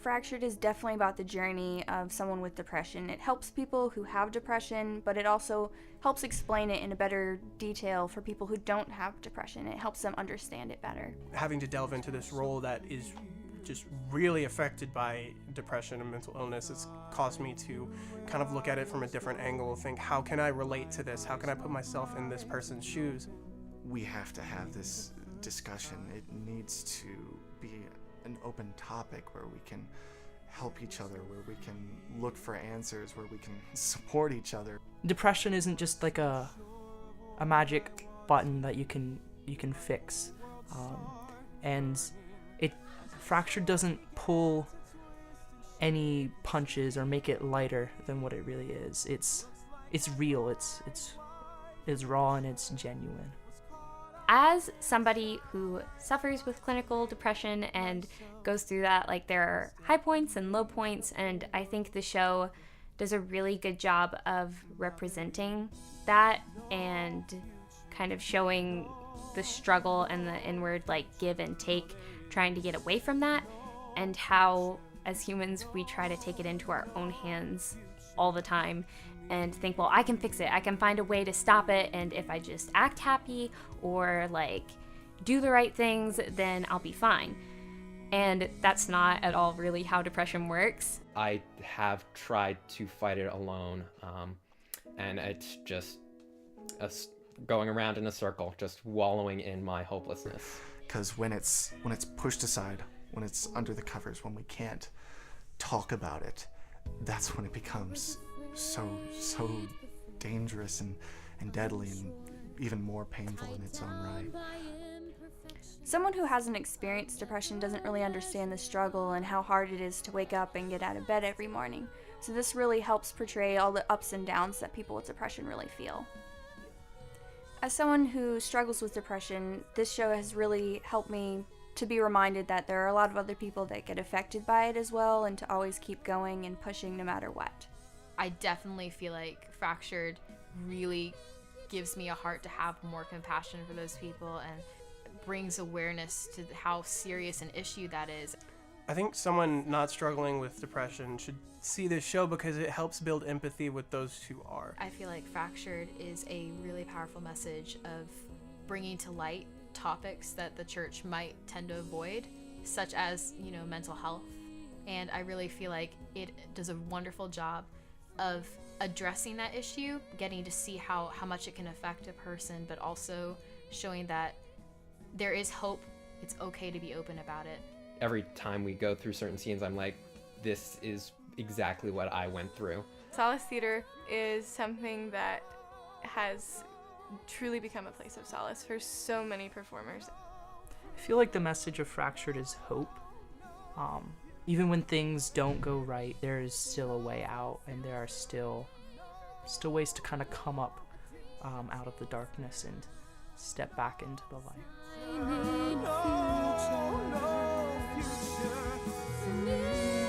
Fractured is definitely about the journey of someone with depression. It helps people who have depression, but it also helps explain it in a better detail for people who don't have depression. It helps them understand it better. Having to delve into this role that is just really affected by depression and mental illness, it's caused me to kind of look at it from a different angle, think, how can I relate to this? How can I put myself in this person's shoes? We have to have this discussion. It needs to be an open topic where we can help each other, where we can look for answers, where we can support each other. Depression isn't just like a magic button that you can fix, and Fractured doesn't pull any punches or make it lighter than what it really is. It's real. It's raw and it's genuine. As somebody who suffers with clinical depression and goes through that, like, there are high points and low points, and I think the show does a really good job of representing that and kind of showing the struggle and the inward, like, give and take, trying to get away from that, and how as humans we try to take it into our own hands all the time and think, well, I can fix it, I can find a way to stop it, and if I just act happy or like do the right things, then I'll be fine. And that's not at all really how depression works. I have tried to fight it alone, and it's just going around in a circle, just wallowing in my hopelessness. Because when it's pushed aside, when it's under the covers, when we can't talk about it, that's when it becomes so dangerous and deadly and even more painful in its own right. Someone who hasn't experienced depression doesn't really understand the struggle and how hard it is to wake up and get out of bed every morning. So this really helps portray all the ups and downs that people with depression really feel. As someone who struggles with depression, this show has really helped me to be reminded that there are a lot of other people that get affected by it as well, and to always keep going and pushing no matter what. I definitely feel like Fractured really gives me a heart to have more compassion for those people and brings awareness to how serious an issue that is. I think someone not struggling with depression should see this show because it helps build empathy with those who are. I feel like Fractured is a really powerful message of bringing to light topics that the church might tend to avoid, such as, mental health. And I really feel like it does a wonderful job of addressing that issue, getting to see how much it can affect a person, but also showing that there is hope. It's okay to be open about it. Every time we go through certain scenes, I'm like, this is exactly what I went through. Solace Theater is something that has truly become a place of solace for so many performers. I feel like the message of Fractured is hope. Even when things don't go right, there is still a way out, and there are still ways to kind of come up out of the darkness and step back into the light. No future for me.